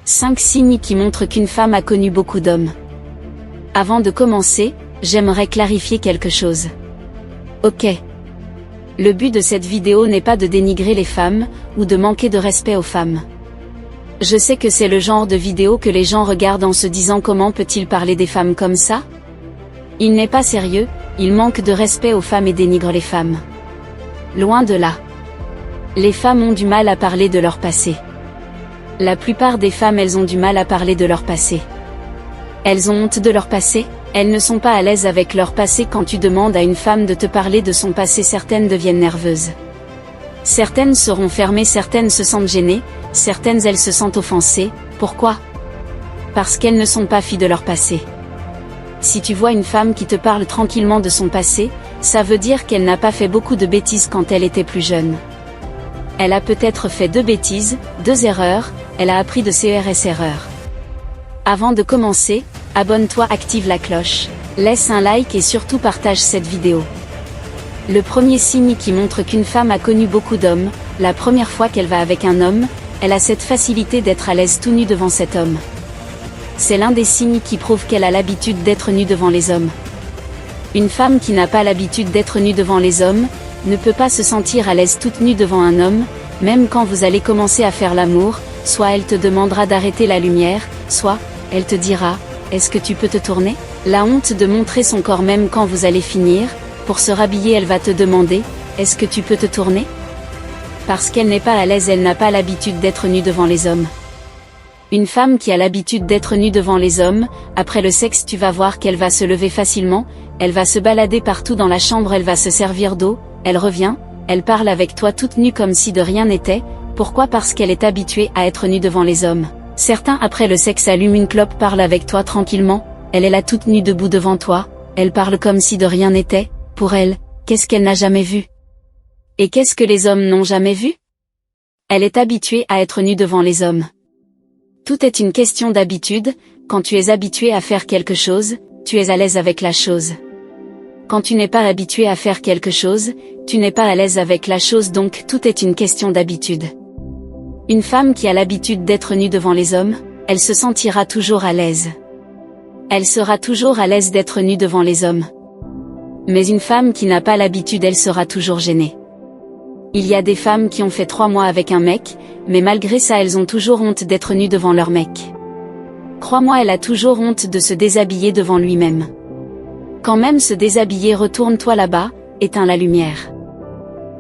5 signes qui montrent qu'une femme a connu beaucoup d'hommes. Avant de commencer, j'aimerais clarifier quelque chose. Ok. Le but de cette vidéo n'est pas de dénigrer les femmes, ou de manquer de respect aux femmes. Je sais que c'est le genre de vidéo que les gens regardent en se disant comment peut-il parler des femmes comme ça? Il n'est pas sérieux, il manque de respect aux femmes et dénigre les femmes. Loin de là. Les femmes ont du mal à parler de leur passé. La plupart des femmes, elles ont du mal à parler de leur passé. Elles ont honte de leur passé, elles ne sont pas à l'aise avec leur passé. Quand tu demandes à une femme de te parler de son passé, certaines deviennent nerveuses. Certaines seront fermées, certaines se sentent gênées, certaines elles se sentent offensées. Pourquoi? Parce qu'elles ne sont pas filles de leur passé. Si tu vois une femme qui te parle tranquillement de son passé, ça veut dire qu'elle n'a pas fait beaucoup de bêtises quand elle était plus jeune. Elle a peut-être fait 2 bêtises, 2 erreurs, elle a appris de ses erreurs. Avant de commencer, abonne-toi, active la cloche, laisse un like et surtout partage cette vidéo. Le premier signe qui montre qu'une femme a connu beaucoup d'hommes, la première fois qu'elle va avec un homme, elle a cette facilité d'être à l'aise tout nue devant cet homme. C'est l'un des signes qui prouve qu'elle a l'habitude d'être nue devant les hommes. Une femme qui n'a pas l'habitude d'être nue devant les hommes, ne peut pas se sentir à l'aise toute nue devant un homme, même quand vous allez commencer à faire l'amour, soit elle te demandera d'arrêter la lumière, soit, elle te dira, est-ce que tu peux te tourner? La honte de montrer son corps même quand vous allez finir, pour se rhabiller elle va te demander, est-ce que tu peux te tourner? Parce qu'elle n'est pas à l'aise, elle n'a pas l'habitude d'être nue devant les hommes. Une femme qui a l'habitude d'être nue devant les hommes, après le sexe tu vas voir qu'elle va se lever facilement, elle va se balader partout dans la chambre, elle va se servir d'eau, elle revient, elle parle avec toi toute nue comme si de rien n'était. Pourquoi? Parce qu'elle est habituée à être nue devant les hommes. Certains après le sexe allument une clope, parlent avec toi tranquillement, elle est là toute nue debout devant toi, elle parle comme si de rien n'était. Pour elle, qu'est-ce qu'elle n'a jamais vu? Et qu'est-ce que les hommes n'ont jamais vu? Elle est habituée à être nue devant les hommes. Tout est une question d'habitude. Quand tu es habitué à faire quelque chose, tu es à l'aise avec la chose. Quand tu n'es pas habitué à faire quelque chose, tu n'es pas à l'aise avec la chose, donc tout est une question d'habitude. Une femme qui a l'habitude d'être nue devant les hommes, elle se sentira toujours à l'aise. Elle sera toujours à l'aise d'être nue devant les hommes. Mais une femme qui n'a pas l'habitude, elle sera toujours gênée. Il y a des femmes qui ont fait 3 mois avec un mec, mais malgré ça elles ont toujours honte d'être nues devant leur mec. Crois-moi, elle a toujours honte de se déshabiller devant lui-même. Quand même se déshabiller, retourne-toi là-bas, éteins la lumière.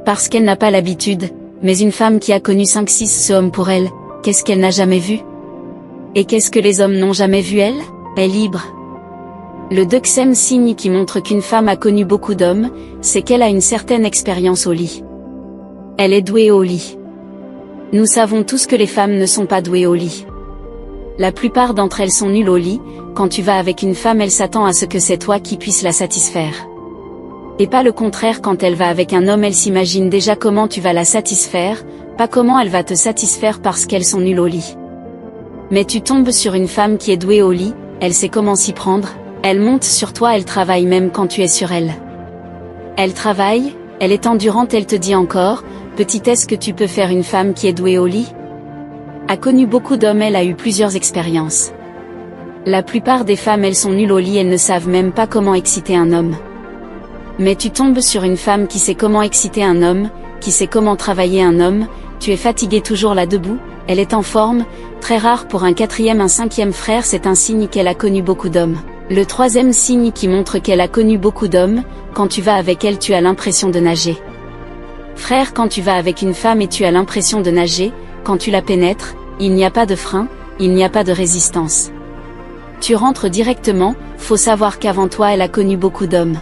Parce qu'elle n'a pas l'habitude, mais une femme qui a connu 5-6 hommes, pour elle, qu'est-ce qu'elle n'a jamais vu? Et qu'est-ce que les hommes n'ont jamais vu elle? Elle est libre. Le deuxième signe qui montre qu'une femme a connu beaucoup d'hommes, c'est qu'elle a une certaine expérience au lit. Elle est douée au lit. Nous savons tous que les femmes ne sont pas douées au lit. La plupart d'entre elles sont nulles au lit. Quand tu vas avec une femme, elle s'attend à ce que c'est toi qui puisses la satisfaire. Et pas le contraire. Quand elle va avec un homme, elle s'imagine déjà comment tu vas la satisfaire, pas comment elle va te satisfaire, parce qu'elles sont nulles au lit. Mais tu tombes sur une femme qui est douée au lit, elle sait comment s'y prendre, elle monte sur toi, elle travaille même quand tu es sur elle. Elle travaille, elle est endurante, elle te dit encore, petit, est-ce que tu peux faire une femme qui est douée au lit? A connu beaucoup d'hommes, elle a eu plusieurs expériences. La plupart des femmes, elles sont nulles au lit, elles ne savent même pas comment exciter un homme. Mais tu tombes sur une femme qui sait comment exciter un homme, qui sait comment travailler un homme, tu es fatigué toujours là debout, elle est en forme, très rare pour un 4e, un 5e frère, c'est un signe qu'elle a connu beaucoup d'hommes. Le 3e signe qui montre qu'elle a connu beaucoup d'hommes, quand tu vas avec elle tu as l'impression de nager. Frère, quand tu vas avec une femme et tu as l'impression de nager, quand tu la pénètres, il n'y a pas de frein, il n'y a pas de résistance. Tu rentres directement, faut savoir qu'avant toi elle a connu beaucoup d'hommes.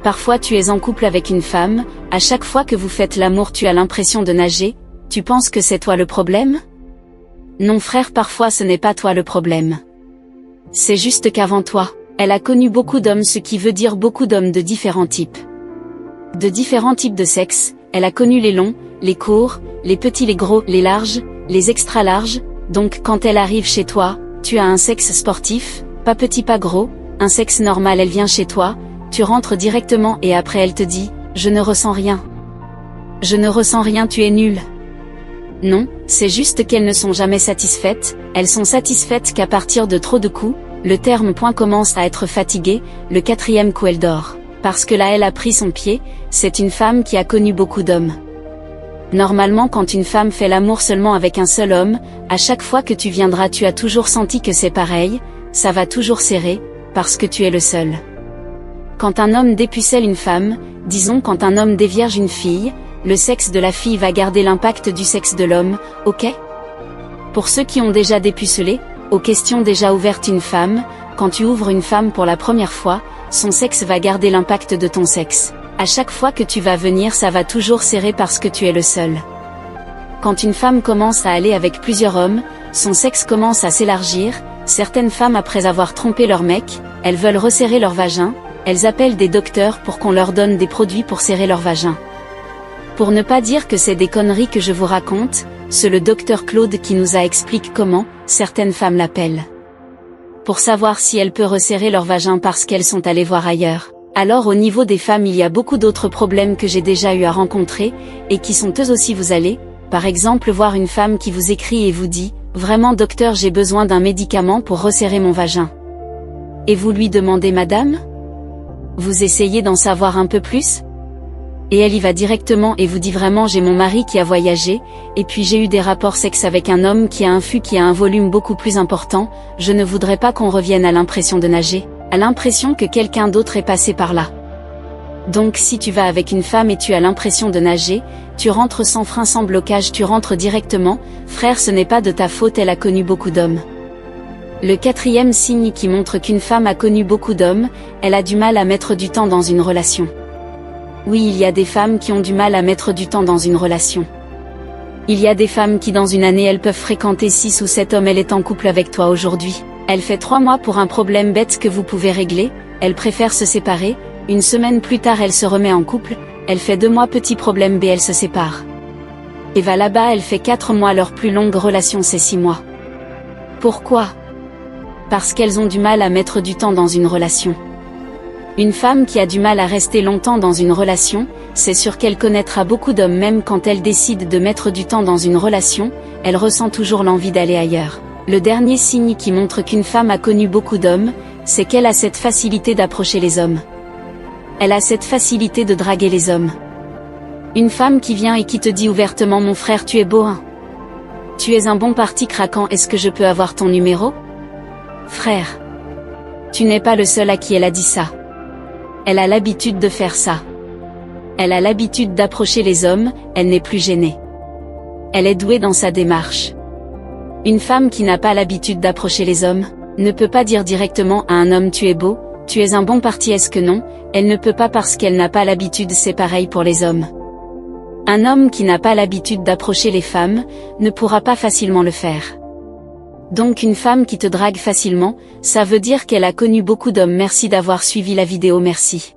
Parfois tu es en couple avec une femme, à chaque fois que vous faites l'amour tu as l'impression de nager, tu penses que c'est toi le problème? Non frère, parfois ce n'est pas toi le problème. C'est juste qu'avant toi, elle a connu beaucoup d'hommes, ce qui veut dire beaucoup d'hommes de différents types. De différents types de sexe, elle a connu les longs, les courts, les petits, les gros, les larges, les extra larges, donc quand elle arrive chez toi, tu as un sexe sportif, pas petit pas gros, un sexe normal, elle vient chez toi, tu rentres directement et après elle te dit, je ne ressens rien. Je ne ressens rien, tu es nul. Non, C'est juste qu'elles ne sont jamais satisfaites, elles sont satisfaites qu'à partir de trop de coups, le terme point commence à être fatigué, le 4e coup elle dort. Parce que là elle a pris son pied, c'est une femme qui a connu beaucoup d'hommes. Normalement quand une femme fait l'amour seulement avec un seul homme, à chaque fois que tu viendras tu as toujours senti que c'est pareil, ça va toujours serrer, parce que tu es le seul. Quand un homme dépucelle une femme, disons quand un homme dévierge une fille, le sexe de la fille va garder l'impact du sexe de l'homme, ok? Pour ceux qui ont déjà dépucelé, aux questions déjà ouvertes une femme, quand tu ouvres une femme pour la première fois, son sexe va garder l'impact de ton sexe. À chaque fois que tu vas venir ça va toujours serrer parce que tu es le seul. Quand une femme commence à aller avec plusieurs hommes, son sexe commence à s'élargir, certaines femmes après avoir trompé leur mec, elles veulent resserrer leur vagin, elles appellent des docteurs pour qu'on leur donne des produits pour serrer leur vagin. Pour ne pas dire que c'est des conneries que je vous raconte, c'est le docteur Claude qui nous a expliqué comment, certaines femmes l'appellent. Pour savoir si elles peuvent resserrer leur vagin parce qu'elles sont allées voir ailleurs. Alors au niveau des femmes il y a beaucoup d'autres problèmes que j'ai déjà eu à rencontrer, et qui sont eux aussi vous allez, par exemple voir une femme qui vous écrit et vous dit, vraiment docteur j'ai besoin d'un médicament pour resserrer mon vagin. Et vous lui demandez madame ? Vous essayez d'en savoir un peu plus ? Et elle y va directement et vous dit vraiment j'ai mon mari qui a voyagé, et puis j'ai eu des rapports sexe avec un homme qui a un fût qui a un volume beaucoup plus important, je ne voudrais pas qu'on revienne à l'impression de nager, à l'impression que quelqu'un d'autre est passé par là. Donc si tu vas avec une femme et tu as l'impression de nager, tu rentres sans frein sans blocage tu rentres directement, frère ce n'est pas de ta faute elle a connu beaucoup d'hommes. Le 4e signe qui montre qu'une femme a connu beaucoup d'hommes, elle a du mal à mettre du temps dans une relation. Oui, il y a des femmes qui ont du mal à mettre du temps dans une relation. Il y a des femmes qui dans une année elles peuvent fréquenter 6 ou 7 hommes, elle est en couple avec toi aujourd'hui. Elle fait 3 mois pour un problème bête que vous pouvez régler, elle préfère se séparer, une semaine plus tard elle se remet en couple, elle fait 2 mois petit problème B elle se sépare. Et va là-bas elle fait 4 mois, leur plus longue relation c'est 6 mois. Pourquoi ? Parce qu'elles ont du mal à mettre du temps dans une relation. Une femme qui a du mal à rester longtemps dans une relation, c'est sûr qu'elle connaîtra beaucoup d'hommes même quand elle décide de mettre du temps dans une relation, elle ressent toujours l'envie d'aller ailleurs. Le dernier signe qui montre qu'une femme a connu beaucoup d'hommes, c'est qu'elle a cette facilité d'approcher les hommes. Elle a cette facilité de draguer les hommes. Une femme qui vient et qui te dit ouvertement mon frère tu es beau hein. Tu es un bon parti craquant, est-ce que je peux avoir ton numéro ? Frère. Tu n'es pas le seul à qui elle a dit ça. Elle a l'habitude de faire ça. Elle a l'habitude d'approcher les hommes, elle n'est plus gênée. Elle est douée dans sa démarche. Une femme qui n'a pas l'habitude d'approcher les hommes, ne peut pas dire directement à un homme tu es beau, tu es un bon parti est-ce que non, elle ne peut pas parce qu'elle n'a pas l'habitude, c'est pareil pour les hommes. Un homme qui n'a pas l'habitude d'approcher les femmes, ne pourra pas facilement le faire. Donc une femme qui te drague facilement, ça veut dire qu'elle a connu beaucoup d'hommes. Merci d'avoir suivi la vidéo, merci.